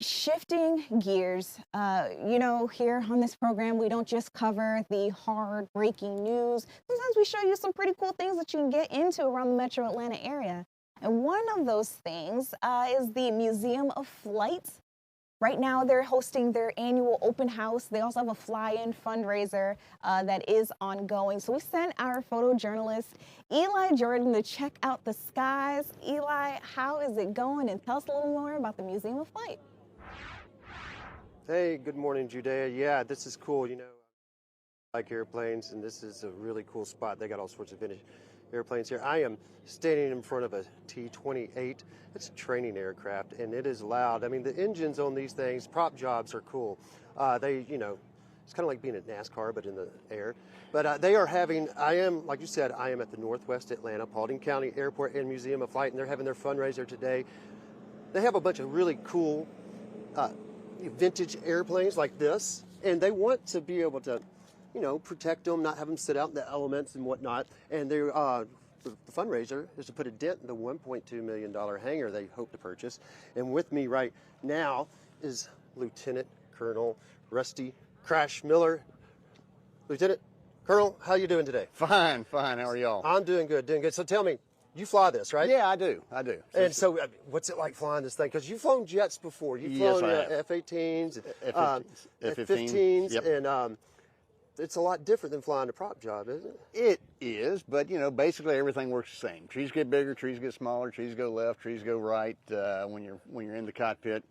Shifting gears, here on this program, we don't just cover the hard breaking news. Sometimes we show you some pretty cool things that you can get into around the metro Atlanta area. And one of those things is the Museum of Flight. Right now, they're hosting their annual open house. They also have a fly-in fundraiser that is ongoing. So we sent our photojournalist, Eli Jordan, to check out the skies. Eli, how is it going? And tell us a little more about the Museum of Flight. Hey, good morning, Judayah. Yeah, this is cool. I like airplanes, and this is a really cool spot. They got all sorts of vintage airplanes here. I am standing in front of a T-28. It's a training aircraft, and it is loud. I mean, the engines on these things, prop jobs are cool. It's kind of like being at NASCAR, but in the air. But they are having, like you said, I am at the Northwest Atlanta Paulding County Airport and Museum of Flight, and they're having their fundraiser today. They have a bunch of really cool vintage airplanes like this, and they want to be able to, protect them, not have them sit out in the elements and whatnot. And the fundraiser is to put a dent in the $1.2 million hangar they hope to purchase. And with me right now is Lieutenant Colonel Rusty Crash Miller. Lieutenant Colonel, how you doing today? Fine. How are y'all? I'm doing good. So tell me, you fly this, right? Yeah, I do. And so, what's it like flying this thing? Because you've flown jets before. You've flown F-18s, F-15s, yep. And it's a lot different than flying a prop job, isn't it? It is, but basically everything works the same. Trees get bigger, trees get smaller, trees go left, trees go right when you're in the cockpit.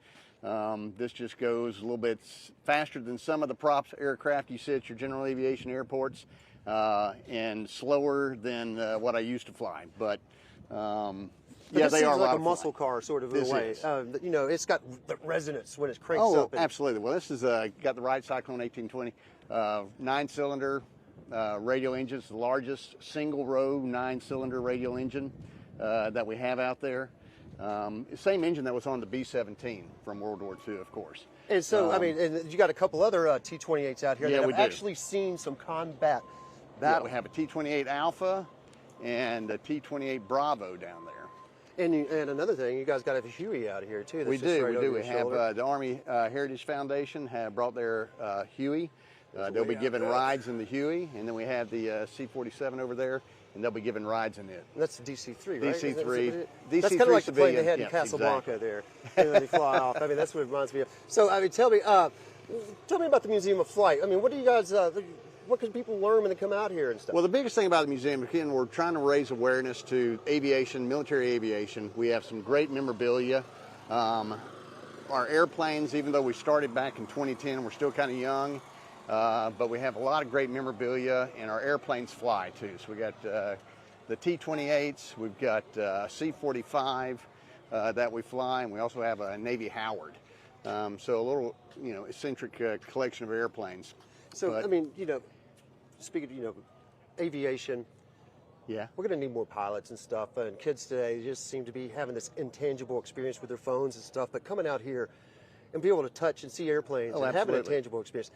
This just goes a little bit faster than some of the props aircraft you see at your general aviation airports, and slower than what I used to fly. But yeah, they are like a muscle car sort of in a way. It's got the resonance when it cranks up. Oh, absolutely. Well, this is got the Wright Cyclone 1820, 9-cylinder radial engine. It's the largest single-row 9-cylinder radial engine that we have out there. Same engine that was on the B-17 from World War II, of course. And so, and you got a couple other T-28s out here that have we do. actually seen some combat battle. Yeah, we have a T-28 Alpha and a T-28 Bravo down there. And another thing, you guys got a Huey out here too. We do. We have the Army Heritage Foundation have brought their Huey. They'll be giving rides in the Huey, and then we have the C-47 over there, and they'll be giving rides in it. And that's the DC-3, right? DC-3. That's kind of like the plane they had in Casablanca exactly. there, and then they fly off. That's what it reminds me of. So, tell me about the Museum of Flight. What do you guys? What can people learn when they come out here and stuff? Well, the biggest thing about the museum, again, we're trying to raise awareness to aviation, military aviation. We have some great memorabilia. Our airplanes, even though we started back in 2010, we're still kind of young, but we have a lot of great memorabilia, and our airplanes fly too. So we got the T-28s, we've got C-45 that we fly, and we also have a Navy Howard. So a little, eccentric collection of airplanes. So, speaking of, aviation, yeah, we're going to need more pilots and stuff. And kids today just seem to be having this intangible experience with their phones and stuff. But coming out here and be able to touch and see airplanes and have an intangible experience,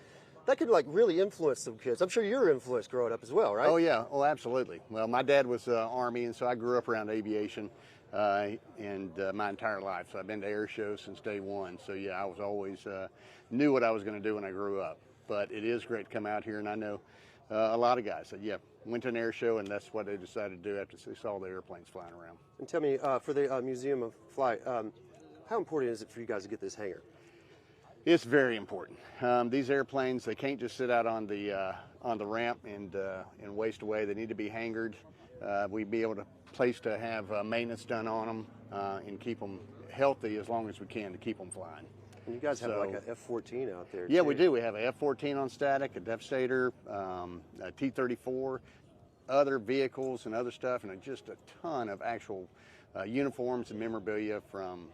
that could really influence some kids. I'm sure you were influenced growing up as well, right? Oh yeah, absolutely. Well, my dad was Army, and so I grew up around aviation my entire life. So I've been to air shows since day one. So yeah, I was always knew what I was going to do when I grew up. But it is great to come out here, and I know a lot of guys that, went to an air show, and that's what they decided to do after they saw the airplanes flying around. And tell me, for the Museum of Flight, how important is it for you guys to get this hangar? It's very important. These airplanes, they can't just sit out on the ramp and waste away. They need to be hangared. We'd be able to place to have maintenance done on them and keep them healthy as long as we can to keep them flying. And you guys have like an F-14 out there, Yeah, too. we do. We have an F-14 on static, a Devastator, a T-34, other vehicles and other stuff, and just a ton of actual uniforms and memorabilia from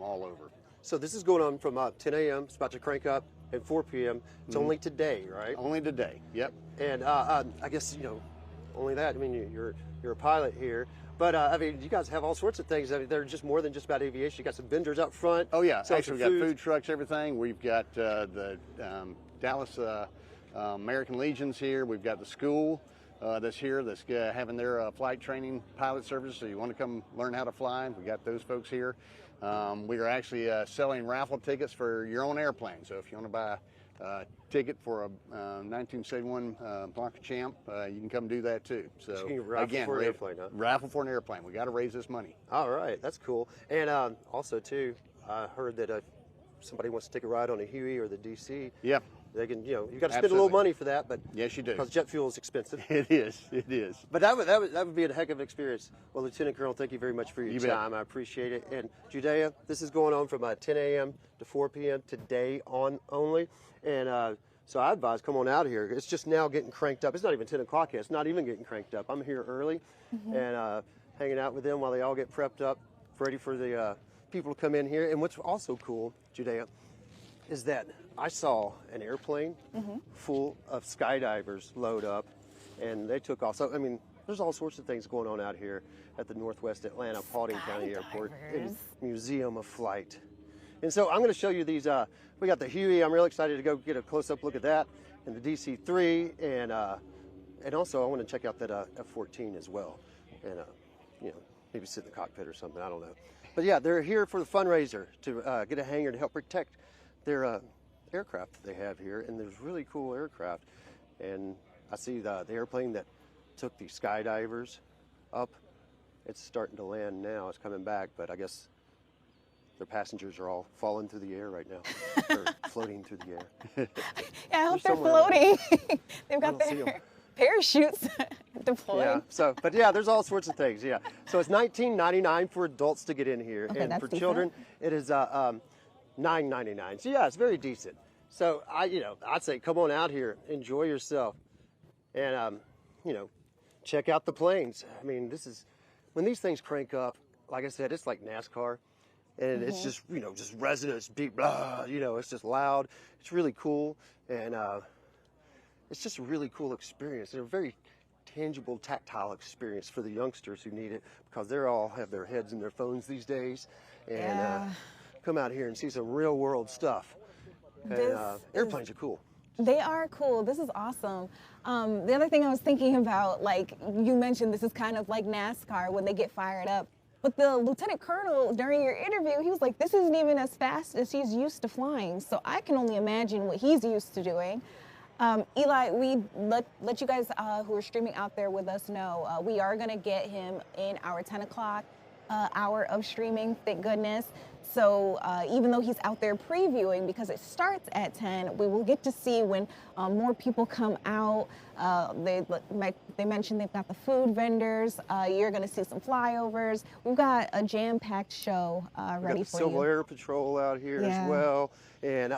all over. So this is going on from 10 a.m. It's about to crank up at 4 p.m. It's only today, right? Only today, yep. And I guess, only that. You're a pilot here. But, you guys have all sorts of things. They're just more than just about aviation. You got some vendors out front. Oh, yeah. Actually, we've got food trucks, everything. We've got the Dallas American Legions here. We've got the school that's here that's having their flight training pilot service. So you want to come learn how to fly, we got those folks here. We are actually selling raffle tickets for your own airplane. So if you want to buy a ticket for a 1971 Blanca Champ, you can come do that too. So raffle for an airplane, huh? Raffle for an airplane. We got to raise this money. All right, that's cool. And also too, I heard that if somebody wants to take a ride on a Huey or the DC, Yeah. they can. You got to spend a little money for that, but yes, you do. Because jet fuel is expensive. It is. It is. But that would be a heck of an experience. Well, Lieutenant Colonel, thank you very much for your time. Bet. I appreciate it. And Judayah, this is going on from 10 a.m. to 4 p.m. today on only. And so I advise come on out here. It's just now getting cranked up. It's not even 10 o'clock yet. It's not even getting cranked up. I'm here early and hanging out with them while they all get prepped up, ready for the people to come in here. And what's also cool, Judayah, is that I saw an airplane full of skydivers load up, and they took off. So, I mean, there's all sorts of things going on out here at the Northwest Atlanta Paulding County Airport in Museum of Flight. And so I'm going to show you these. We got the Huey. I'm really excited to go get a close-up look at that, and the DC-3, and also I want to check out that F-14 as well, and maybe sit in the cockpit or something. I don't know. But yeah, they're here for the fundraiser to get a hangar to help protect their aircraft that they have here, and there's really cool aircraft. And I see the airplane that took the skydivers up. It's starting to land now. It's coming back, but I guess their passengers are all falling through the air right now. They're floating through the air. Yeah, I hope they're floating. They've got I don't see their parachutes deployed. Yeah. So, but yeah, there's all sorts of things. Yeah. So it's $19.99 for adults to get in here, Okay, and that's for decent. children, it is $9.99. So yeah, it's very decent. So I'd say come on out here, enjoy yourself, and check out the planes. I mean, this is when these things crank up. Like I said, it's like NASCAR, and it's just just resonance, beat, blah. It's just loud. It's really cool, and it's just a really cool experience. And a very tangible, tactile experience for the youngsters who need it, because they all have their heads in their phones these days, and come out here and see some real world stuff. And airplanes are cool. They are cool. This is awesome. The other thing I was thinking about, like you mentioned, this is kind of like NASCAR when they get fired up. But the lieutenant colonel, during your interview, he was like, this isn't even as fast as he's used to flying. So I can only imagine what he's used to doing. Eli, we let you guys who are streaming out there with us know we are going to get him in our 10 o'clock hour of streaming, thank goodness. So even though he's out there previewing, because it starts at 10, we will get to see when more people come out. They mentioned they've got the food vendors. You're going to see some flyovers. We've got a jam-packed show ready for you. Civil Air Patrol out here as well. And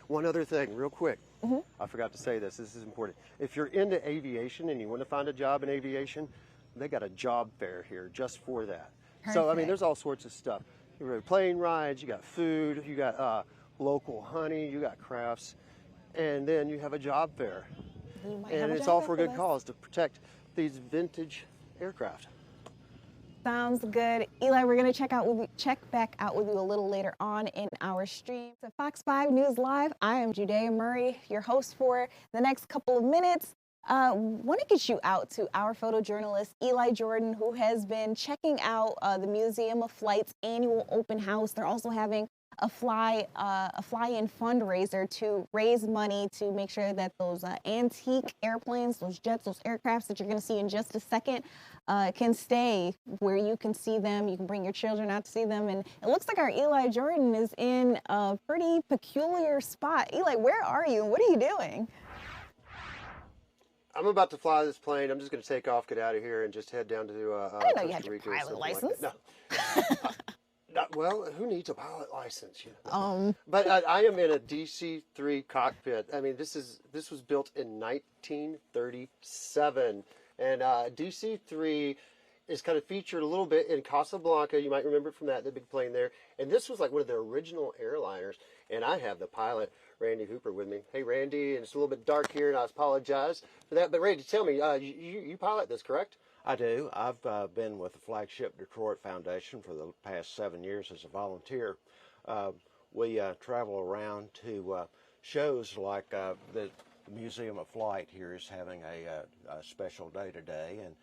one other thing, real quick. I forgot to say this. This is important. If you're into aviation and you want to find a job in aviation, they got a job fair here just for that. Perfect. So I mean, there's all sorts of stuff. You got plane rides, you got food, you got local honey, you got crafts, and then you have a job fair. And it's all for a good cause, to protect these vintage aircraft. Sounds good. Eli, we're going to check back out with you a little later on in our stream. So Fox 5 News Live, I am Judayah Murray, your host for the next couple of minutes. Want to get you out to our photojournalist, Eli Jordan, who has been checking out the Museum of Flight's annual open house. They're also having a fly-in fundraiser to raise money to make sure that those antique airplanes, those jets, those aircrafts that you're going to see in just a second can stay where you can see them. You can bring your children out to see them. And it looks like our Eli Jordan is in a pretty peculiar spot. Eli, where are you and what are you doing? I'm about to fly this plane. I'm just going to take off, get out of here, and just head down to I didn't know you had your pilot license. No. Well, who needs a pilot license? But I am in a DC-3 cockpit. I mean, this was built in 1937, and DC-3 is kind of featured a little bit in Casablanca. You might remember from that, the big plane there. And this was like one of the original airliners. And I have the pilot, Randy Hooper, with me. Hey, Randy, and it's a little bit dark here, and I apologize for that. But Randy, tell me, you pilot this, correct? I do. I've been with the Flagship Detroit Foundation for the past 7 years as a volunteer. We travel around to shows like the Museum of Flight here is having a special day today, and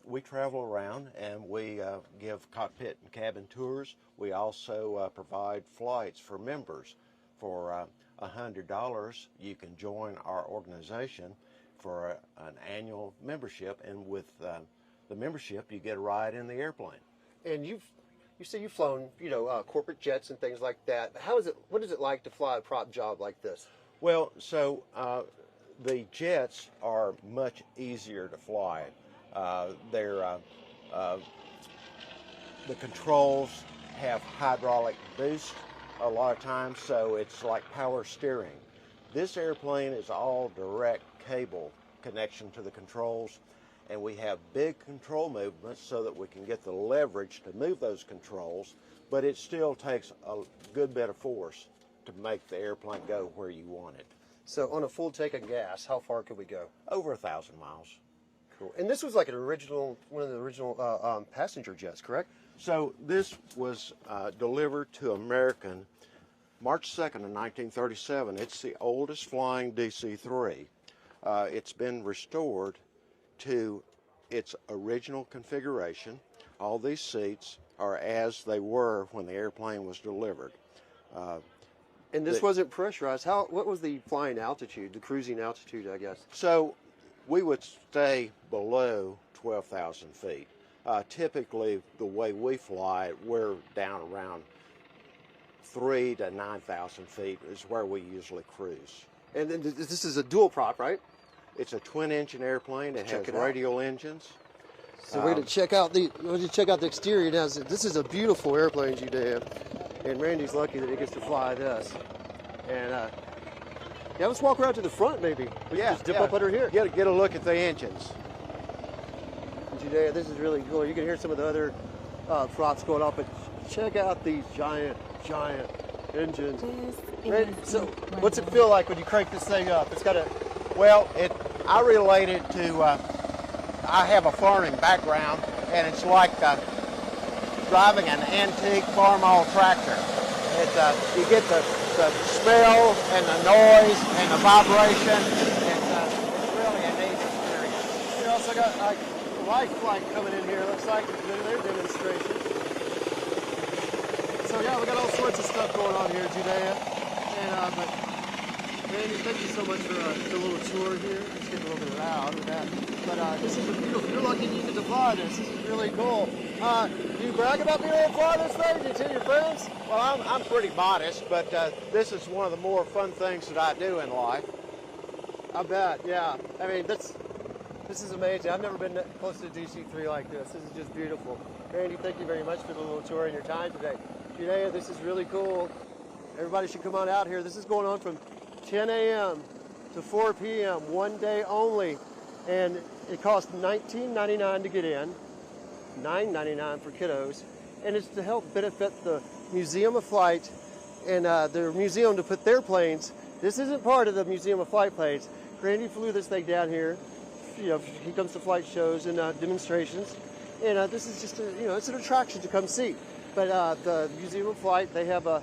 We travel around and we give cockpit and cabin tours. We also provide flights for members. For $100, you can join our organization for an annual membership, and with the membership, you get a ride in the airplane. And you say you've flown, corporate jets and things like that. What is it like to fly a prop job like this? Well, so the jets are much easier to fly. The controls have hydraulic boost a lot of times, so it's like power steering. This airplane is all direct cable connection to the controls, and we have big control movements so that we can get the leverage to move those controls, but it still takes a good bit of force to make the airplane go where you want it. So on a full tank of gas, how far could we go? Over 1,000 miles. Cool. And this was like one of the original passenger jets, correct? So this was delivered to American March 2nd of 1937. It's the oldest flying DC-3. It's been restored to its original configuration. All these seats are as they were when the airplane was delivered. And this wasn't pressurized. What was the flying altitude, the cruising altitude, I guess? So we would stay below 12,000 feet. Typically, the way we fly, we're down around 3,000 to 9,000 feet is where we usually cruise. And then this is a dual prop, right? It's a twin-engine airplane. It has Check it out. radial engines. So we're going to check out the exterior now. This is a beautiful airplane, Judayah, and Randy's lucky that he gets to fly this. And yeah, let's walk around to the front, maybe. We can just dip up under here. Get a look at the engines. Judayah, this is really cool. You can hear some of the other props going off, but check out these giant engines. Randy, so what's it feel like when you crank this thing up? It's got a... Well, I relate it to, I have a farming background, and it's like driving an antique farm-all tractor. You get the smell and the noise and the vibration. It's really a neat experience. We also got like life flight coming in here. Looks like their demonstration. So yeah, we got all sorts of stuff going on here, Judayah. And but Randy, thank you so much for the little tour here. It's getting a little bit loud with that. But this is a beautiful. You're lucky you get to fly this. This is really cool. Do you brag about being able to fly this thing? Do you tell your friends? Well, I'm pretty modest, but this is one of the more fun things that I do in life. I bet, yeah. I mean, this is amazing. I've never been that close to a DC-3 like this. This is just beautiful. Randy, thank you very much for the little tour and your time today. Judayah, this is really cool. Everybody should come on out here. This is going on from 10 a.m. to 4 p.m. one day only. And it costs $19.99 to get in, $9.99 for kiddos. And it's to help benefit the Museum of Flight and their museum to put their planes. This isn't part of the Museum of Flight planes. Randy flew this thing down here. He comes to flight shows and demonstrations. And this is just it's an attraction to come see. But the Museum of Flight, they have a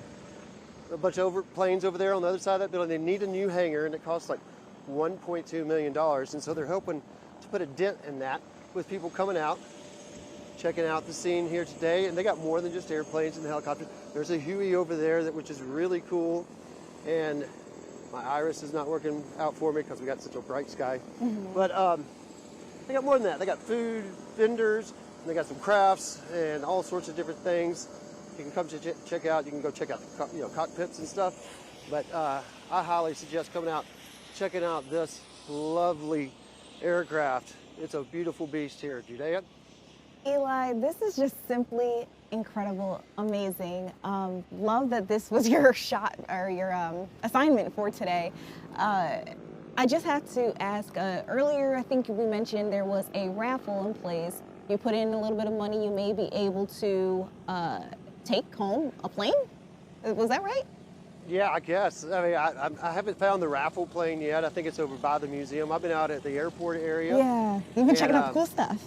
bunch of planes over there on the other side of that building. They need a new hangar, and it costs like $1.2 million. And so they're hoping to put a dent in that with people coming out, checking out the scene here today. And they got more than just airplanes and helicopters. There's a Huey over there, which is really cool. And my iris is not working out for me because we got such a bright sky. Mm-hmm. But they got more than that. They got food vendors, and they got some crafts and all sorts of different things. You can come to check out. You can go check out the cockpits and stuff. But I highly suggest coming out, checking out this lovely aircraft. It's a beautiful beast here. Judayah? Eli, this is just simply incredible, amazing. Love that this was your shot or your assignment for today. I just have to ask, earlier I think we mentioned there was a raffle in place. You put in a little bit of money, you may be able to take home a plane? Was that right? Yeah, I guess. I mean, I haven't found the raffle plane yet. I think it's over by the museum. I've been out at the airport area. Yeah, you've been checking out the cool stuff.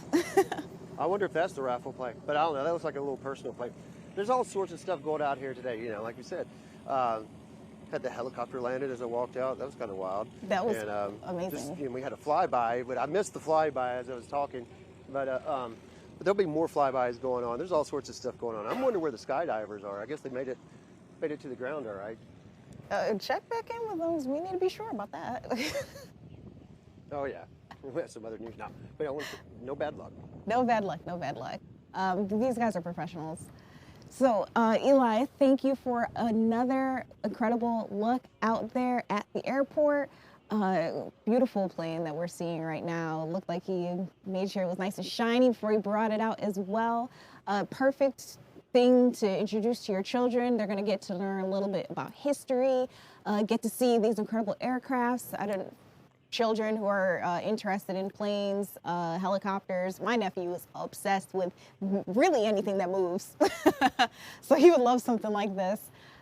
I wonder if that's the raffle plane, but I don't know. That looks like a little personal plane. There's all sorts of stuff going out here today. Like you said, had the helicopter landed as I walked out. That was kind of wild. That was amazing. We had a flyby, but I missed the flyby as I was talking. But there'll be more flybys going on. There's all sorts of stuff going on. I'm wondering where the skydivers are. I guess they made it to the ground all right. Check back in with them. We need to be sure about that. Oh yeah, we have some other news now. But yeah, no bad luck. No bad luck. No bad luck. These guys are professionals. So, Eli, thank you for another incredible look out there at the airport. Beautiful plane that we're seeing right now. Looked like he made sure it was nice and shiny before he brought it out as well. Perfect thing to introduce to your children. They're going to get to learn a little bit about history, get to see these incredible aircrafts. Children who are interested in planes, helicopters. My nephew is obsessed with really anything that moves. So he would love something like this.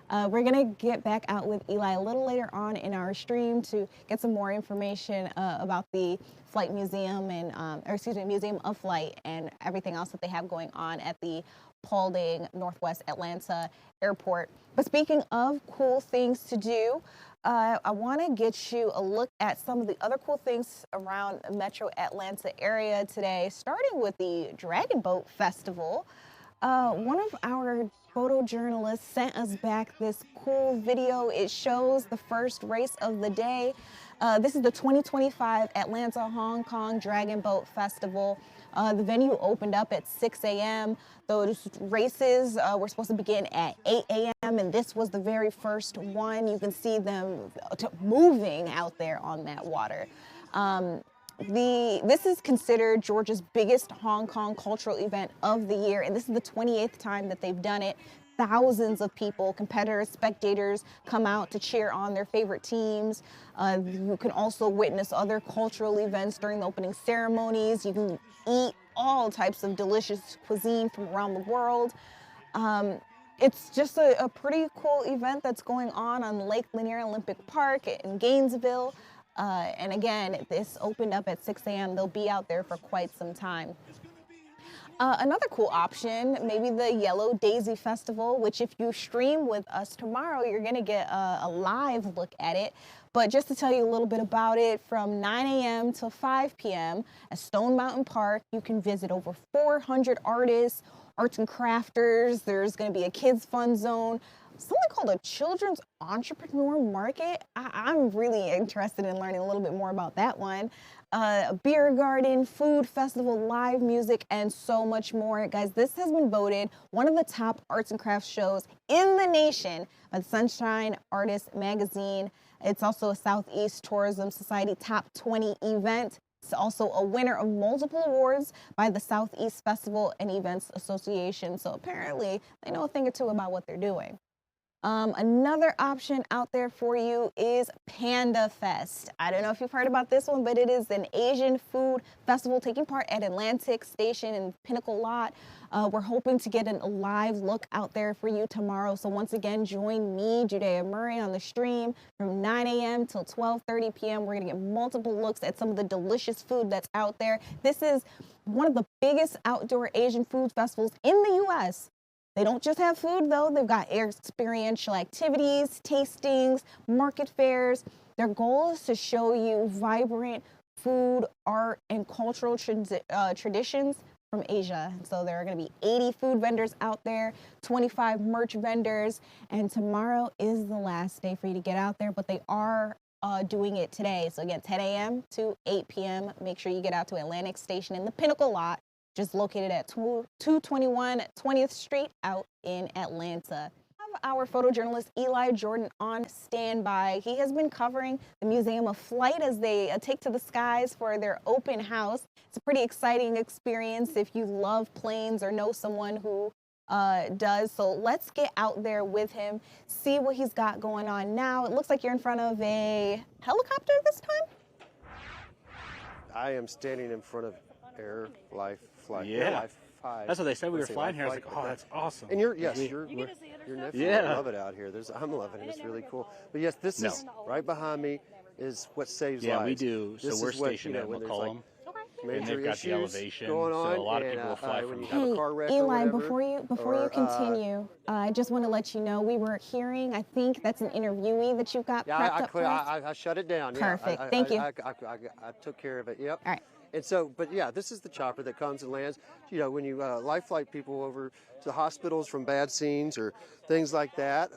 We're gonna get back out with Eli a little later on in our stream to get some more information about the Flight Museum and, Museum of Flight and everything else that they have going on at the Paulding Northwest Atlanta Airport. But speaking of cool things to do, I want to get you a look at some of the other cool things around the Metro Atlanta area today, starting with the Dragon Boat Festival. One of our photojournalists sent us back this cool video. It shows the first race of the day. This is the 2025 Atlanta Hong Kong Dragon Boat Festival. The venue opened up at 6 a.m. Those races were supposed to begin at 8 a.m. and this was the very first one. You can see them moving out there on that water. This is considered Georgia's biggest Hong Kong cultural event of the year, and this is the 28th time that they've done it. Thousands of people, competitors, spectators come out to cheer on their favorite teams. You can also witness other cultural events during the opening ceremonies. You can eat all types of delicious cuisine from around the world. It's just a pretty cool event that's going on Lake Lanier Olympic Park in Gainesville. And again, this opened up at 6 a.m. They'll be out there for quite some time. Another cool option, maybe the Yellow Daisy Festival, which if you stream with us tomorrow, you're going to get a live look at it. But just to tell you a little bit about it, from 9 a.m. till 5 p.m. at Stone Mountain Park, you can visit over 400 artists, arts and crafters. There's going to be a kids fun zone, something called a children's entrepreneur market. I'm really interested in learning a little bit more about that one. A beer garden, food festival, live music, and so much more. Guys, this has been voted one of the top arts and crafts shows in the nation by the Sunshine Artist magazine. It's also a Southeast Tourism Society top 20 event. It's also a winner of multiple awards by the Southeast Festival and Events Association. So apparently they know a thing or two about what they're doing. Another option out there for you is Panda Fest. I don't know if you've heard about this one, but it is an Asian food festival taking part at Atlantic Station and Pinnacle Lot. We're hoping to get a live look out there for you tomorrow. So once again, join me, Judayah Murray, on the stream from 9 a.m. till 12:30 p.m. We're going to get multiple looks at some of the delicious food that's out there. This is one of the biggest outdoor Asian food festivals in the U.S. They don't just have food, though. They've got experiential activities, tastings, market fairs. Their goal is to show you vibrant food, art, and cultural traditions from Asia. So there are going to be 80 food vendors out there, 25 merch vendors, and tomorrow is the last day for you to get out there, but they are doing it today. So again, 10 a.m. to 8 p.m. Make sure you get out to Atlantic Station in the Pinnacle Lot, just located at 221 20th Street out in Atlanta. We have our photojournalist Eli Jordan on standby. He has been covering the Museum of Flight as they take to the skies for their open house. It's a pretty exciting experience if you love planes or know someone who does. So let's get out there with him, see what he's got going on now. It looks like you're in front of a helicopter this time? I am standing in front of Air Life Flight. Yeah. Air Life 5. That's what they said we were flying here. I was Flight. like, oh, that's awesome. And your nephew, Yeah. I love it out here. I'm loving it. It's really cool. But yes, this is right behind me is what saves lives. Yeah, we do. So This we're is what, stationed at when there's, McCollum. major And they've got the issues elevation, going so on, a lot of and, people will fly when from you here. have a car wreck or Eli, whatever, before you continue, I just want to let you know we were hearing, I think that's an interviewee that you've got prepped up for us. I shut it down. Perfect. Yeah, Thank you. I took care of it. Yep. All right. And so, but yeah, this is the chopper that comes and lands. You know, when you life flight people over to the hospitals from bad scenes or things like that,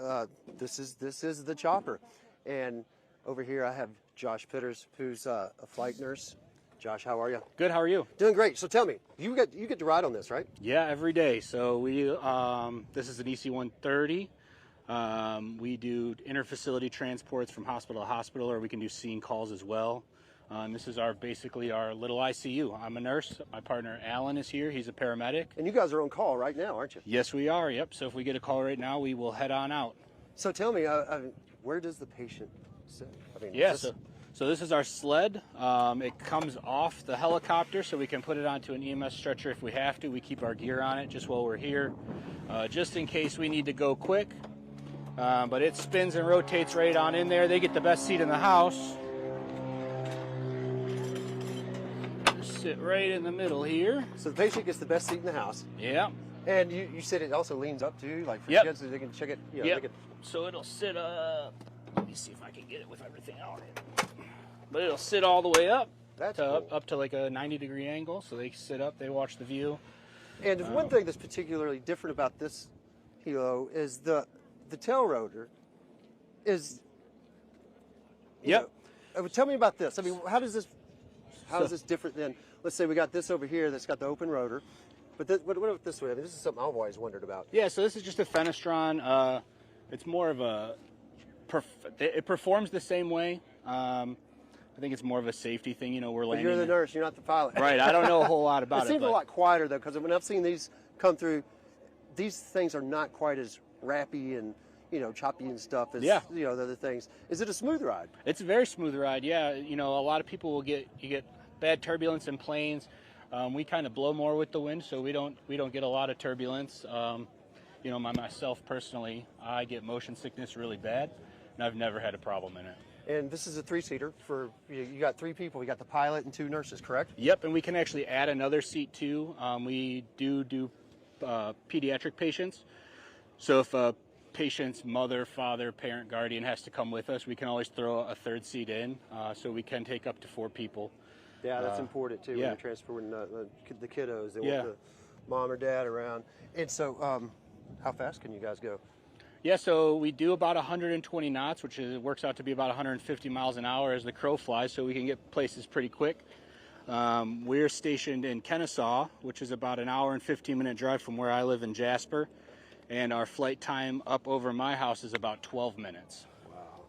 this is the chopper. And over here I have Josh Pitters, who's a flight nurse. Josh, how are you? Good. How are you? Doing great. So tell me, you get to ride on this, right? Yeah, every day. So we this is an EC-130. We do interfacility transports from hospital to hospital, or we can do scene calls as well. This is basically our little ICU. I'm a nurse. My partner Alan is here. He's a paramedic. And you guys are on call right now, aren't you? Yes, we are. Yep. So if we get a call right now, we will head on out. So tell me, where does the patient sit? I mean, Yeah. So this is our sled. It comes off the helicopter, so we can put it onto an EMS stretcher if we have to. We keep our gear on it just while we're here, just in case we need to go quick. But it spins and rotates right on in there. They get the best seat in the house. Just sit right in the middle here. So the patient gets the best seat in the house. Yeah. And you said it also leans up too, like for Yep. kids so they can check it. You know, Yep. they can, So it'll sit up. Let me see if I can get it with everything on it. But it'll sit all the way up. That's to, cool. up to like a 90-degree angle. So they sit up, they watch the view. And one thing that's particularly different about this helo is the tail rotor is. Yep. Tell me about this. I mean, how is this different than, let's say we got this over here that's got the open rotor, but what about this way? I mean, this is something I've always wondered about. Yeah, so this is just a fenestron. It's more of a, it performs the same way. I think it's more of a safety thing. You know, we're But landing. you're the nurse, you're not the pilot. Right, I don't know a whole lot about It seems but a lot quieter though, because when I've seen these come through, these things are not quite as rappy and choppy and stuff as Yeah. the other things. Is it a smooth ride? It's a very smooth ride. Yeah, you know, a lot of people will get bad turbulence in planes. We kind of blow more with the wind, so we don't get a lot of turbulence. You know, myself personally, I get motion sickness really bad, and I've never had a problem in it. And this is a three-seater for you got three people. You got the pilot and two nurses, correct? Yep, and we can actually add another seat too. We do pediatric patients. So if a patient's mother, father, parent, guardian has to come with us, we can always throw a third seat in, so we can take up to 4 people. Yeah, that's important too when yeah. you're transporting the kiddos. They Yeah. want the mom or dad around. And so, how fast can you guys go? Yeah, so we do about 120 knots, which works out to be about 150 miles an hour as the crow flies, so we can get places pretty quick. We're stationed in Kennesaw, which is about an hour and 15-minute drive from where I live in Jasper, and our flight time up over my house is about 12 minutes. Wow.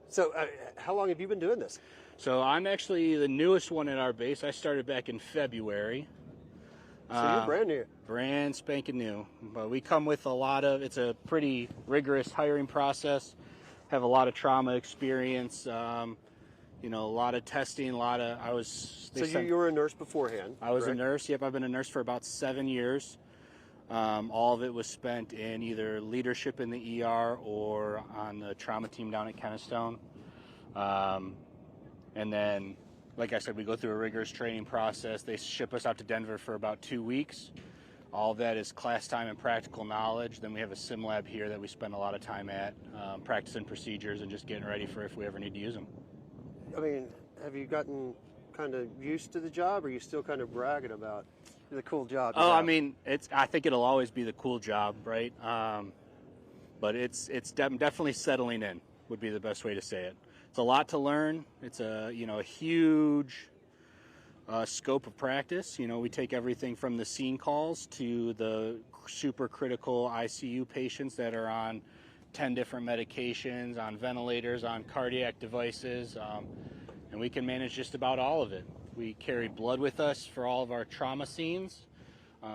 So, how long have you been doing this? So I'm actually the newest one at our base. I started back in February. So you're brand new. Brand spanking new. But we come with it's a pretty rigorous hiring process, have a lot of trauma experience, you know, a lot of testing, you were a nurse beforehand. I was correct? a nurse. Yep, I've been a nurse for about 7 years. All of it was spent in either leadership in the ER or on the trauma team down at Kennestone. And then, like I said, we go through a rigorous training process. They ship us out to Denver for about 2 weeks. All of that is class time and practical knowledge. Then we have a sim lab here that we spend a lot of time at, practicing procedures and just getting ready for if we ever need to use them. I mean, have you gotten kind of used to the job, or are you still kind of bragging about the cool job? you Oh, I have? mean, I think it'll always be the cool job, right? But it's definitely settling in would be the best way to say it. It's a lot to learn. It's a huge scope of practice. You know, we take everything from the scene calls to the super critical ICU patients that are on 10 different medications, on ventilators, on cardiac devices, and we can manage just about all of it. We carry blood with us for all of our trauma scenes.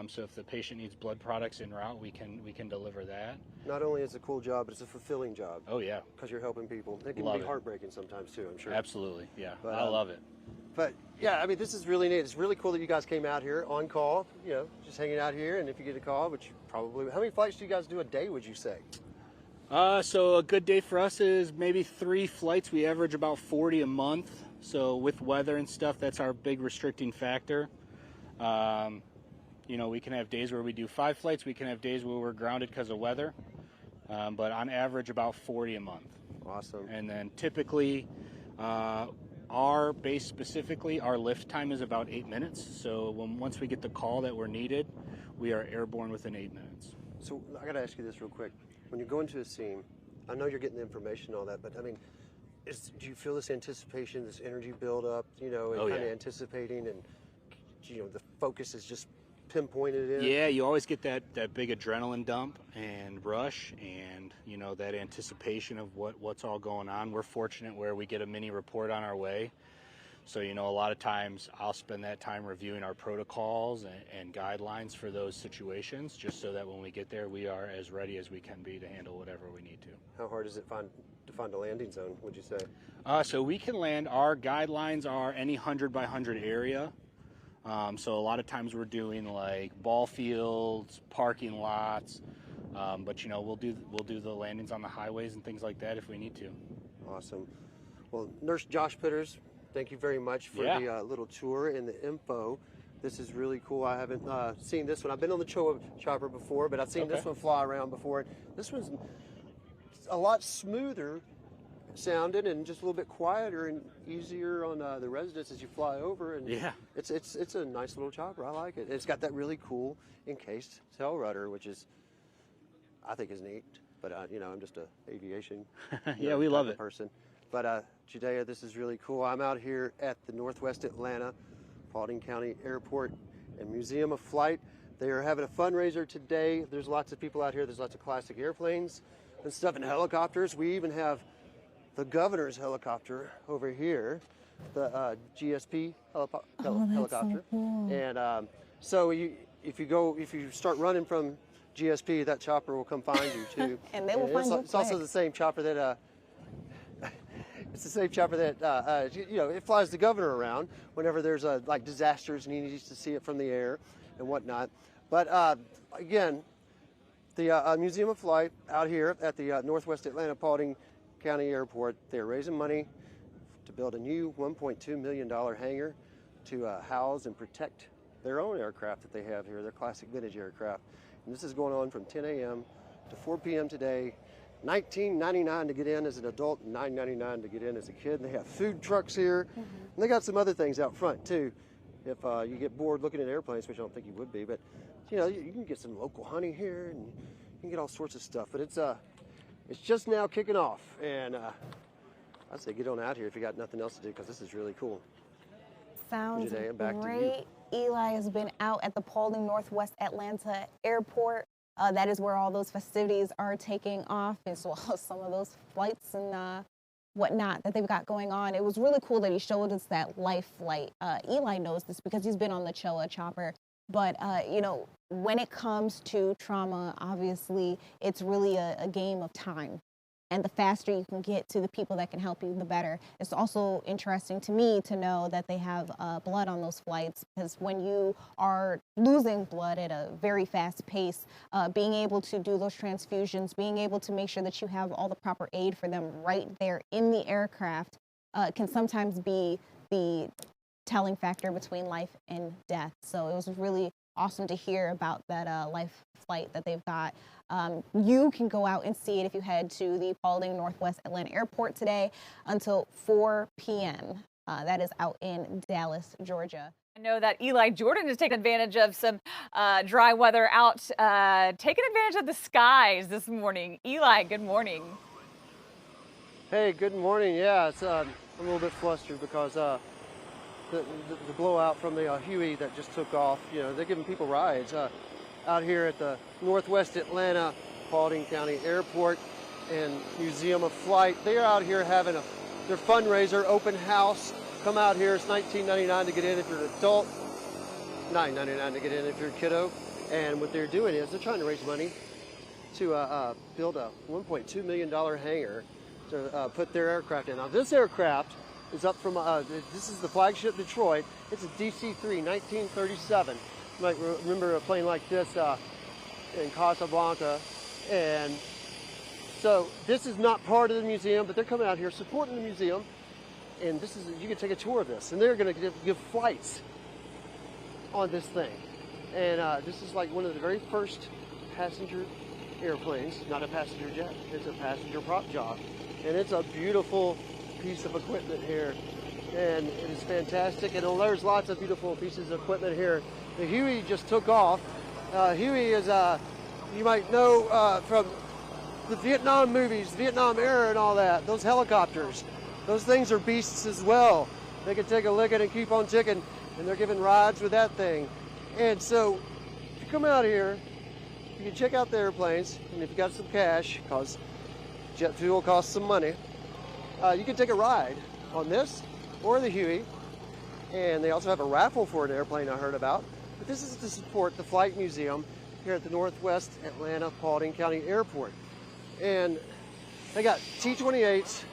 So if the patient needs blood products en route, we can deliver that. Not only is it a cool job, but it's a fulfilling job. Oh yeah, Because you're helping people. It can Love be it. heartbreaking sometimes too, I'm sure. absolutely. Yeah, But, I love it. But yeah, I mean, this is really neat. It's really cool that you guys came out here on call, just hanging out here. And if you get a call, which probably, how many flights do you guys do a day, would you say? So a good day for us is maybe 3 flights. We average about 40 a month. So with weather and stuff, that's our big restricting factor. We can have days where we do 5 flights. We can have days where we're grounded because of weather. But on average, about 40 a month. Awesome. And then typically, our base specifically, our lift time is about 8 minutes. So once we get the call that we're needed, we are airborne within 8 minutes. So I got to ask you this real quick. When you go into a scene, I know you're getting the information and all that, but I mean, do you feel this anticipation, this energy build up, you know, and Oh, kind of yeah. anticipating, and you know, the focus is just pinpointed in? Yeah, you always get that big adrenaline dump and rush, and you know, that anticipation of what's all going on. We're fortunate where we get a mini report on our way. So, you know, a lot of times I'll spend that time reviewing our protocols and guidelines for those situations, just so that when we get there, we are as ready as we can be to handle whatever we need to. How hard is it to find a landing zone, would you say? So we can land, our guidelines are any 100 by 100 area. So a lot of times we're doing like ball fields, parking lots, but you know, we'll do the landings on the highways and things like that if we need to. Awesome. Well, Nurse Josh Pitters, thank you very much for the little tour and the info. This is really cool. I haven't seen this one. I've been on the chopper before, but I've seen this one fly around before. This one's a lot smoother sounding and just a little bit quieter and easier on the residents as you fly over. And it's a nice little chopper. I like it. It's got that really cool encased tail rudder, which is, I think, is neat. But you know, I'm just a aviation we love it person. But Judayah, this is really cool. I'm out here at the Northwest Atlanta Paulding County Airport and Museum of Flight. They are having a fundraiser today. There's lots of people out here. There's lots of classic airplanes and stuff and helicopters. We even have the governor's helicopter over here, the GSP helicopter. So cool. And so if you start running from GSP, that chopper will come find you too. And they will find you It's also the same chopper that it's the same chopper that you know, it flies the governor around whenever there's like disasters and he needs to see it from the air and whatnot. But again, the Museum of Flight out here at the Northwest Atlanta Paulding County Airport, they're raising money to build a new $1.2 million hangar to house and protect their own aircraft that they have here, their classic vintage aircraft. And this is going on from 10 a.m. to 4 p.m. today. $19.99 to get in as an adult, $9.99 to get in as a kid. And they have food trucks here, and they got some other things out front too. If you get bored looking at airplanes, which I don't think you would be, but you know, you can get some local honey here, and you can get all sorts of stuff. But it's just now kicking off, and I'd say get on out here if you got nothing else to do, because this is really cool. Sounds Judayah, back to you. great. Eli has been out at the Paulding Northwest Atlanta Airport. That is where all those festivities are taking off, as well as some of those flights and whatnot that they've got going on. It was really cool that he showed us that life flight. Eli knows this because he's been on the Choa chopper. But, you know, when it comes to trauma, obviously, it's really a game of time. And the faster you can get to the people that can help you, the better. It's also interesting to me to know that they have blood on those flights, because when you are losing blood at a very fast pace, being able to do those transfusions, being able to make sure that you have all the proper aid for them right there in the aircraft can sometimes be the telling factor between life and death. So it was really awesome to hear about that life flight that they've got. You can go out and see it if you head to the Paulding Northwest Atlanta Airport today until 4 p.m. That is out in Dallas, Georgia. I know that Eli Jordan is taking advantage of some dry weather out, taking advantage of the skies this morning. Eli, good morning. Hey, good morning. Yeah, it's I'm a little bit flustered because the blowout from the Huey that just took off. You know, they're giving people rides out here at the Northwest Atlanta Paulding County Airport and Museum of Flight. They're out here having their fundraiser open house. Come out here. It's $19.99 to get in if you're an adult, $9.99 to get in if you're a kiddo. And what they're doing is they're trying to raise money to build a $1.2 million hangar to put their aircraft in. Now, this aircraft is up from, this is the flagship Detroit. It's a DC-3, 1937. You might remember a plane like this in Casablanca. And so this is not part of the museum, but they're coming out here supporting the museum. And this is, you can take a tour of this. And they're going to give flights on this thing. And this is like one of the very first passenger airplanes, not a passenger jet. It's a passenger prop job. And it's a beautiful piece of equipment here. and it is fantastic. And there's lots of beautiful pieces of equipment here. The Huey just took off. Huey is, you might know from the Vietnam movies, Vietnam era and all that, those helicopters. Those things are beasts as well. They can take a licking and keep on ticking, and they're giving rides with that thing. And so, if you come out here, you can check out the airplanes, and if you got some cash, because jet fuel costs some money, you can take a ride on this or the Huey. And they also have a raffle for an airplane I heard about. But this is to support the Flight Museum here at the Northwest Atlanta Paulding County Airport. And they got T-28s.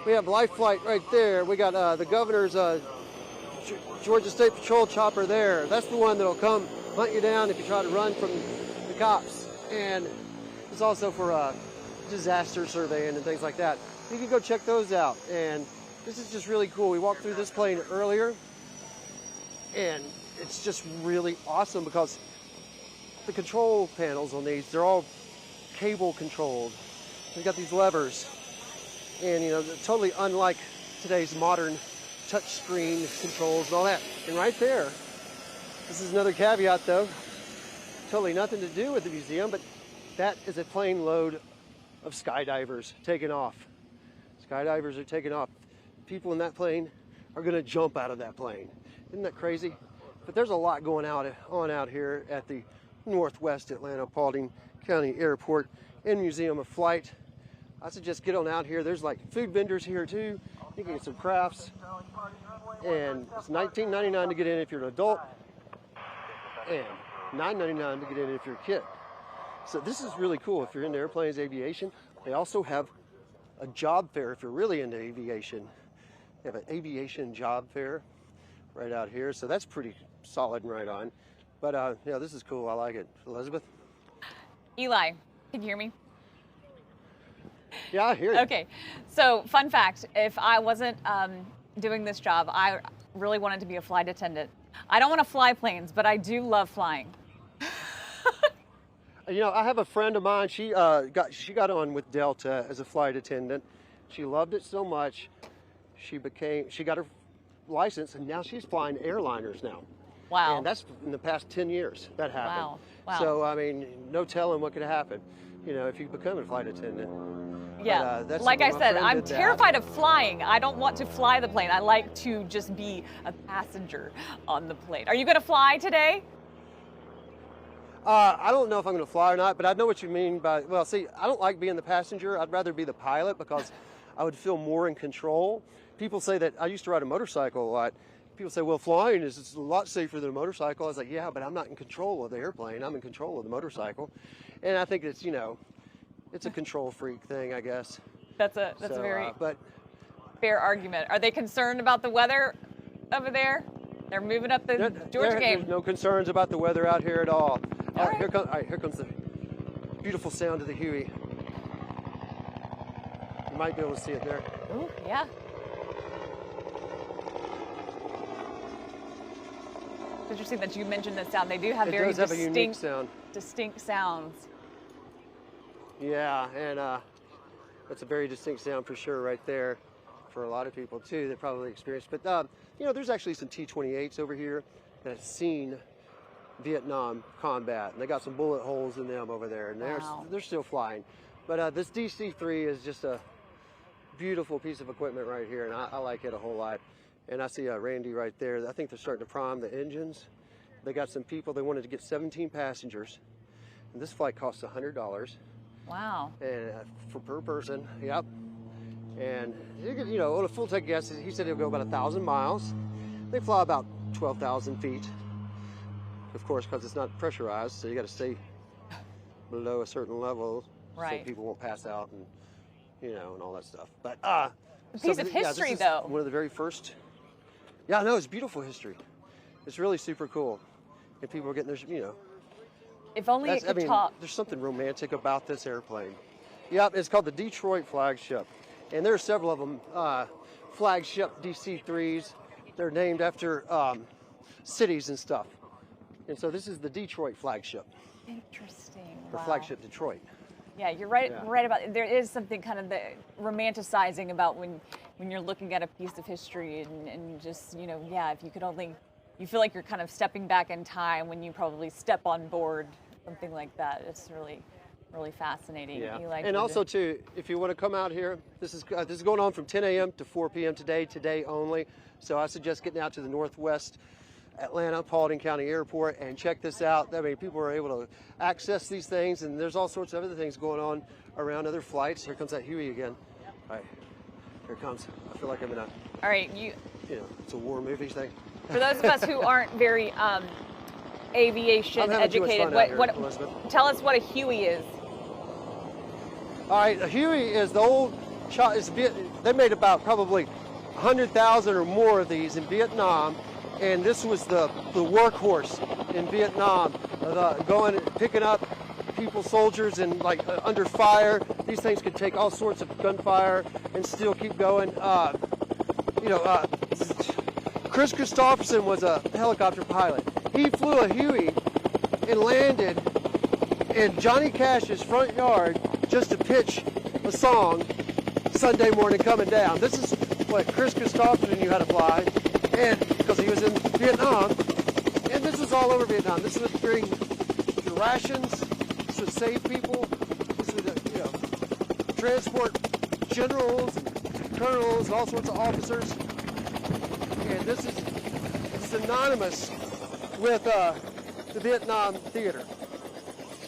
We have Life Flight right there. We got the governor's Georgia State Patrol chopper there. That's the one that'll come hunt you down if you try to run from the cops. And it's also for disaster surveying and things like that. You can go check those out. And this is just really cool. We walked through this plane earlier, and it's just really awesome because the control panels on these, they're all cable controlled. They've got these levers, and you know, totally unlike today's modern touchscreen controls and all that. And right there, this is another caveat though, totally nothing to do with the museum, but that is a plane load of skydivers taking off. Skydivers are taking off. People in that plane are going to jump out of that plane. Isn't that crazy? But there's a lot going on out here at the Northwest Atlanta Paulding County Airport and Museum of Flight. I suggest get on out here. There's like food vendors here too. You can get some crafts. And it's $19.99 to get in if you're an adult, and $9.99 to get in if you're a kid. So this is really cool if you're into airplanes, aviation. They also have a job fair if you're really into aviation. They have an aviation job fair right out here. So that's pretty solid and right on. But yeah, this is cool. I like it. Elizabeth? Eli, can you hear me? Yeah, I hear you. Okay, so fun fact, if I wasn't doing this job, I really wanted to be a flight attendant. I don't want to fly planes, but I do love flying. You know, I have a friend of mine, she got on with Delta as a flight attendant. She loved it so much, she got her license, and now she's flying airliners now. Wow. And that's in the past 10 years that happened. Wow. Wow. So, I mean, no telling what could happen, you know, if you become a flight attendant. Yeah, But, like I my said, friend I'm did that. terrified of flying. I don't want to fly the plane. I like to just be a passenger on the plane. Are you going to fly today? I don't know if I'm going to fly or not, but I know what you mean by, well, see, I don't like being the passenger. I'd rather be the pilot because I would feel more in control. People say that, I used to ride a motorcycle a lot. People say, well, flying is a lot safer than a motorcycle. I was like, yeah, but I'm not in control of the airplane. I'm in control of the motorcycle. And I think it's, you know, it's a control freak thing, I guess. That's a very but fair argument. Are they concerned about the weather over there? They're moving up the Georgia game. There's no concerns about the weather out here at all. All right. Here comes the beautiful sound of the Huey. You might be able to see it there. Ooh, yeah. It's interesting that you mentioned this sound. They do have very It does have a unique sound. distinct sounds. Yeah, and that's a very distinct sound for sure right there for a lot of people too that probably experienced. But you know, there's actually some T-28s over here that have seen Vietnam combat, and they got some bullet holes in them over there, and Wow. they're still flying. But this DC-3 is just a beautiful piece of equipment right here, and I like it a whole lot. And I see Randy right there. I think they're starting to prime the engines. They got some people, they wanted to get 17 passengers, and this flight costs $100. Wow. And for per person, yep. And you know, on a full tank gas, he said it'll go about 1,000 miles. They fly about 12,000 feet, of course, because it's not pressurized, so you got to stay below a certain level, Right. so people won't pass out and you know and all that stuff. But A piece of history, this is though. one of the very first. Yeah, no, it's beautiful history. It's really super cool, and people are getting their, you know. If only it could talk. There's something romantic about this airplane. Yep, it's called the Detroit Flagship. And there are several of them, flagship DC-3s. They're named after cities and stuff. And so this is the Detroit Flagship, Interesting. or Wow. Flagship Detroit. Yeah, you're right. Yeah. Right about there is something kind of the romanticizing about when you're looking at a piece of history and just yeah, if you could only you feel like you're kind of stepping back in time when you probably step on board something like that. It's really fascinating. Yeah. Eli, And also too, if you want to come out here, this is going on from 10 a.m. to 4 p.m. today only. So I suggest getting out to the Northwest Atlanta Paulding County Airport and check this out. I mean, people are able to access these things, and there's all sorts of other things going on around other flights. Here comes that Huey again. All right, here it comes. I feel like I'm in a, all right, it's a war movie thing. for those of us who aren't very aviation educated, tell us what a Huey is. All right, a Huey is the old, they made about probably 100,000 or more of these in Vietnam, and this was the workhorse in Vietnam, picking up people, soldiers, and like under fire. These things could take all sorts of gunfire and still keep going. Chris Christopherson was a helicopter pilot. He flew a Huey and landed in Johnny Cash's front yard just to pitch a song Sunday morning coming down. This is what Chris Christopherson knew how to fly, and because he was in Vietnam, and this was all over Vietnam. This would bring the rations, this would save people, this would transport generals and colonels and all sorts of officers, and this is synonymous with the Vietnam theater.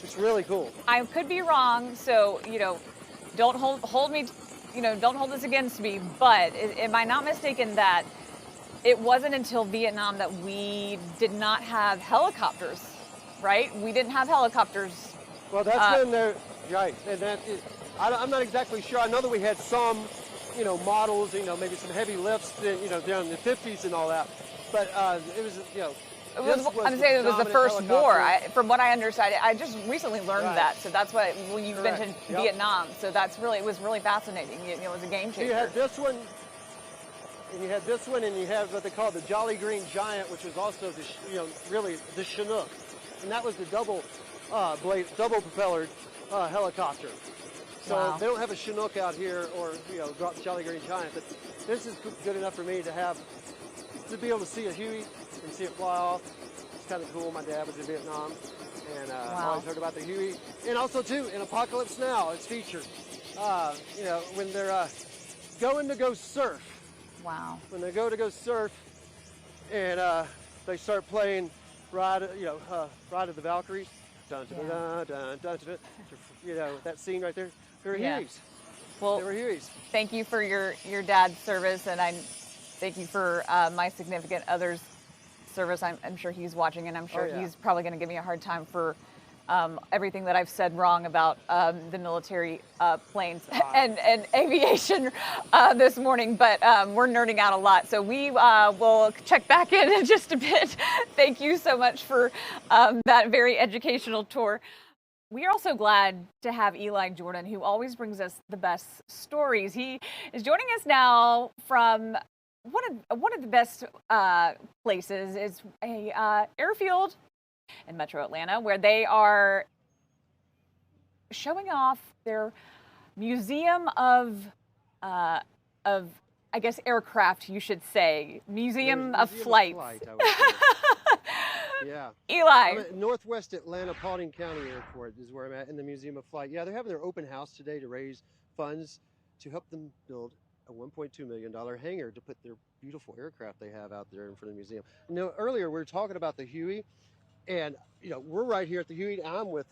It's really cool. I could be wrong, so don't hold me, don't hold this against me. But am I not mistaken that it wasn't until Vietnam that we did not have helicopters, right? We didn't have helicopters. Well, that's been there, right? And I'm not exactly sure. I know that we had some, models, maybe some heavy lifts, down in the 50s and all that. But it was, I'm saying it was the first war. From what I understand, I just recently learned that. So that's what when you mentioned Vietnam. So it was really fascinating. It was a game changer. You had this one, and you had this one, and you had what they call the Jolly Green Giant, which was also really the Chinook, and that was the double propellered helicopter. So they don't have a Chinook out here, or Jolly Green Giant, but this is good enough for me to be able to see a Huey and see it fly off. It's kind of cool. My dad was in Vietnam, and I always heard about the Huey. And also, too, in Apocalypse Now, it's featured. When they're going to go surf. Wow. When they go to go surf, and they start playing Ride of the Valkyries. Dun, dun, dun, dun, dun, dun, dun. That scene right there. They were Hueys. Well, they were Hueys. Thank you for your dad's service, and thank you for my significant other's service. I'm sure he's watching, and I'm sure he's probably going to give me a hard time for everything that I've said wrong about the military planes and aviation this morning. But we're nerding out a lot, so we will check back in just a bit. Thank you so much for that very educational tour. We are also glad to have Eli Jordan, who always brings us the best stories. He is joining us now from one of the best places. Is a airfield in Metro Atlanta, where they are showing off their museum of I guess aircraft, you should say, museum of flights. Yeah. Eli. I'm at Northwest Atlanta Paulding County Airport is where I'm at, in the Museum of Flight. Yeah, they're having their open house today to raise funds to help them build a $1.2 million hangar to put their beautiful aircraft they have out there in front of the museum. Earlier we were talking about the Huey, and we're right here at the Huey. I'm with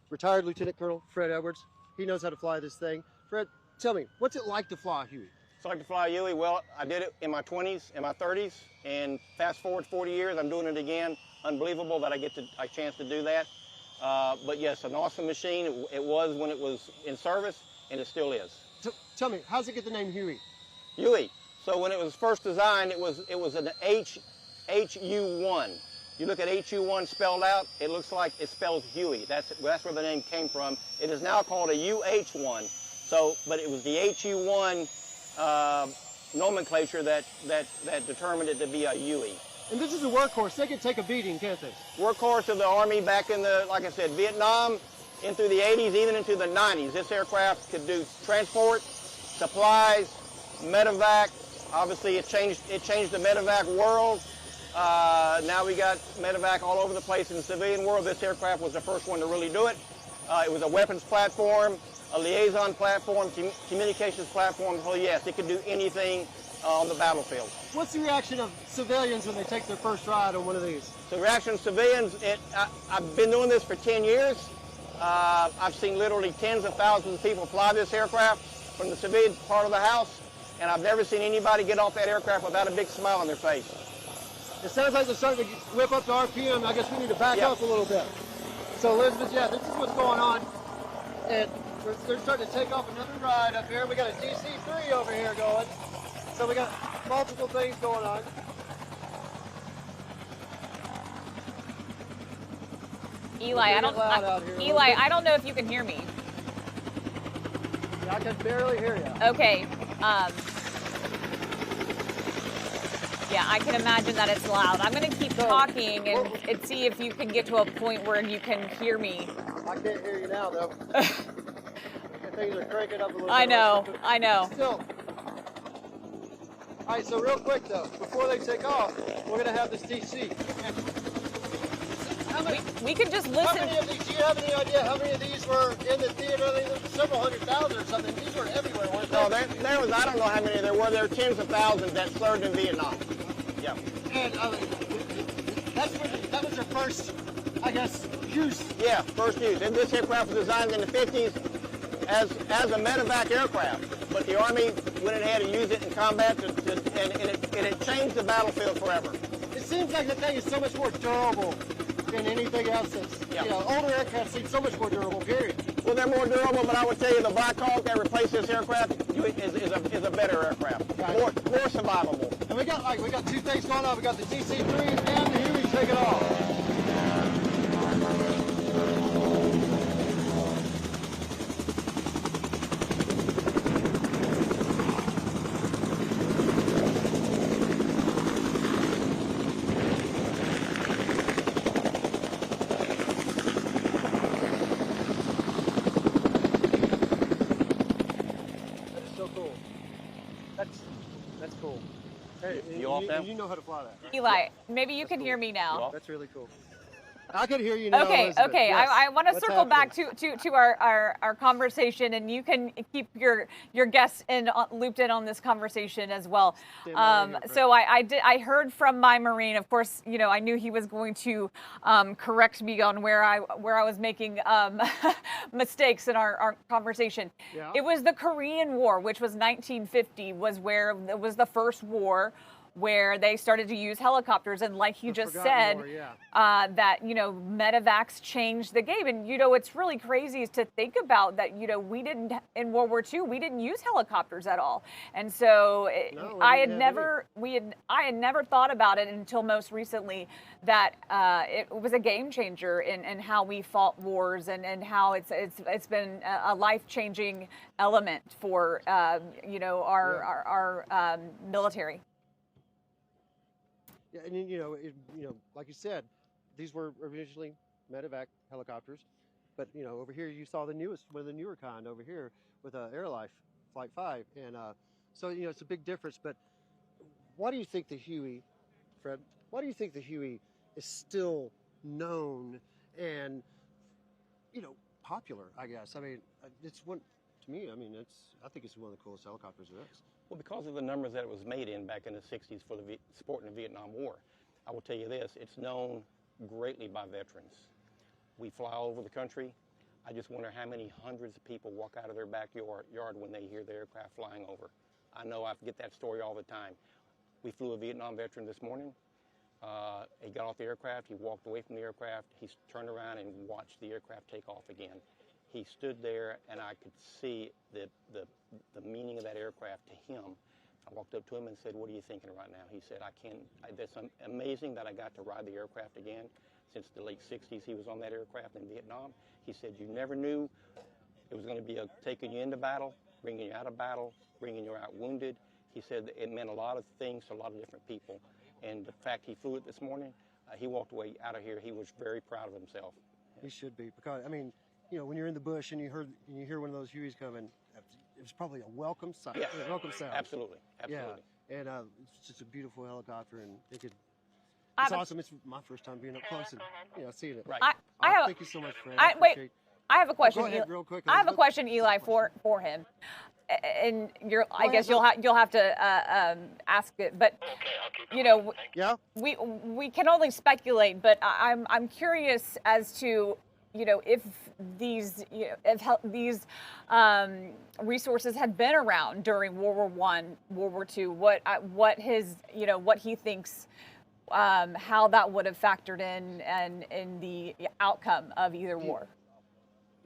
retired Lieutenant Colonel Fred Edwards. He knows how to fly this thing. Fred, tell me, what's it like to fly a Huey? It's like to fly a Huey. Well, I did it in my 20s, in my 30s, and fast forward 40 years, I'm doing it again. Unbelievable that I get a chance to do that. But yes, an awesome machine. It was when it was in service, and it still is. Tell me, how's it get the name Huey? Huey. So when it was first designed, it was an HU1. You look at HU1 spelled out, it looks like it spells Huey. That's where the name came from. It is now called a UH1. So, but it was the HU1 nomenclature that determined it to be a Huey. And this is a workhorse. They can take a beating, can't they? Workhorse of the Army back in like I said, Vietnam, into the 80s, even into the 90s. This aircraft could do transport, supplies, medevac. Obviously, it changed the medevac world. Now we got medevac all over the place in the civilian world. This aircraft was the first one to really do it. It was a weapons platform, a liaison platform, communications platform. So yes, it could do anything on the battlefield. What's the reaction of civilians when they take their first ride on one of these? So reaction of civilians, I've been doing this for 10 years. I've seen literally tens of thousands of people fly this aircraft from the civilian part of the house, and I've never seen anybody get off that aircraft without a big smile on their face. It sounds like they're starting to whip up to RPM. I guess we need to back up a little bit. So Elizabeth, yeah, this is what's going on. And they're starting to take off another ride up here. We got a DC-3 over here going. So we got multiple things going on. Eli, I don't know if you can hear me. Yeah, I can barely hear you. Okay. Yeah, I can imagine that it's loud. I'm going to keep talking and see if you can get to a point where you can hear me. I can't hear you now, though. Things are cranking up a little bit. I know. Still. All right, so real quick, though, before they take off, we're going to have this DC. We can just listen. How many of these, do you have any idea how many of these were in the theater? There were several 100,000 or something. These were everywhere, weren't they? No, there was, I don't know how many there were. There were tens of thousands that served in Vietnam. Yeah. And that was their first, I guess, use. Yeah, first use. And this aircraft was designed in the 50s as a medevac aircraft. But the Army went ahead and used it in combat, and it changed the battlefield forever. It seems like the thing is so much more durable than anything else that's, you know, older aircraft seem so much more durable, period. Well, they're more durable, but I would tell you the Black Hawk that replaced this aircraft is a better aircraft, more survivable. And we got two things going on. We got the DC-3s and the Hueys taking off. That's cool. Hey, you off now? You know how to fly that. Eli, maybe you can hear me now. That's really cool. I can hear you now. Okay, Elizabeth. okay. Yes. I want to What's circle happening? back to our conversation, and you can keep your guests looped in on this conversation as well. So I heard from my Marine. Of course, you know, I knew he was going to correct me on where I was making mistakes in our conversation. Yeah. It was the Korean War, which was 1950, was where it was the first war where they started to use helicopters, and like you just said, that, you know, medevacs changed the game. And, you know, it's really crazy is to think about that, you know, we didn't, in World War II, we didn't use helicopters at all. And so I had never thought about it until most recently that it was a game changer in how we fought wars, and how it's been a life-changing element for, you know, our military. Yeah, and you know, like you said, these were originally medevac helicopters, but you know, over here you saw one of the newer kind over here with AirLife Flight 5, and so you know it's a big difference. But why do you think the Huey, Fred? Why do you think the Huey is still known and, you know, popular? I guess. I mean, it's one to me. I mean, I think it's one of the coolest helicopters there is. Well, because of the numbers that it was made in back in the 60s for the supporting the Vietnam War, I will tell you this, it's known greatly by veterans. We fly all over the country. I just wonder how many hundreds of people walk out of their backyard when they hear the aircraft flying over. I know I get that story all the time. We flew a Vietnam veteran this morning. He got off the aircraft, he walked away from the aircraft, he turned around and watched the aircraft take off again. He stood there, and I could see the meaning of that aircraft to him. I walked up to him and said, "What are you thinking right now?" He said, "That's amazing that I got to ride the aircraft again. Since the late 60s, he was on that aircraft in Vietnam." He said, "You never knew it was going to be taking you into battle, bringing you out of battle, bringing you out wounded." He said it meant a lot of things to a lot of different people. And the fact he flew it this morning, he walked away out of here. He was very proud of himself. He should be, because I mean, you know, when you're in the bush and you hear one of those Hueys coming, it was probably a welcome sight. Yeah. A welcome sound. Absolutely. Absolutely. Yeah. And it's just a beautiful helicopter, and it's awesome. It's my first time being up close and seeing it. Right. Thank you so much, Fred. I wait. appreciate- I have a question. Go ahead, real quick. I have a question, Eli, for him, and I guess you'll have to ask it. But you know, we can only speculate. But I'm curious as to if these resources had been around during World War I, World War II. What he thinks. How that would have factored in the outcome of either war.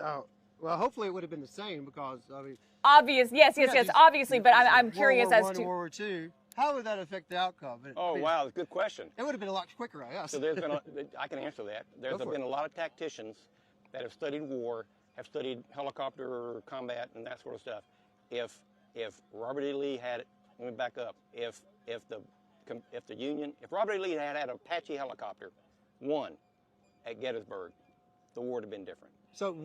Oh, well, hopefully it would have been the same because, I mean... Yes, obviously, but I'm curious as to... World War II, how would that affect the outcome? Wow, good question. It would have been a lot quicker, I guess. So there's been, I can answer that. There's been a lot of tacticians that have studied war, have studied helicopter combat and that sort of stuff. If Robert E. Lee had, let me back up, if Robert E. Lee had an Apache helicopter, one at Gettysburg, the war would have been different. So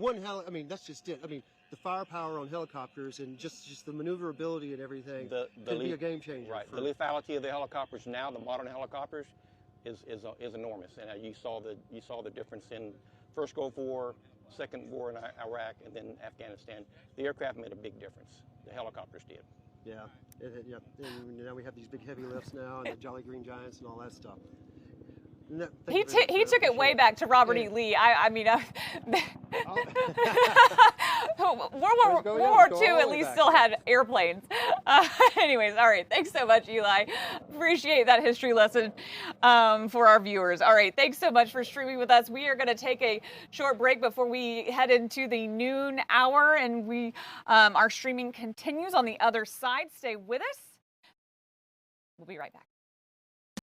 that's just it. I mean, the firepower on helicopters and just the maneuverability and everything could be a game changer. Right. The lethality of the helicopters now, the modern helicopters, is enormous. And you saw the difference in First Gulf War, Second War in Iraq, and then Afghanistan. The aircraft made a big difference. The helicopters did. Yeah. And now we have these big heavy lifts now, and the Jolly Green Giants and all that stuff. He took it way back to Robert E. Lee. World War II at least still had airplanes. Anyways, all right. Thanks so much, Eli. Appreciate that history lesson for our viewers. All right. Thanks so much for streaming with us. We are going to take a short break before we head into the noon hour, and our streaming continues on the other side. Stay with us. We'll be right back.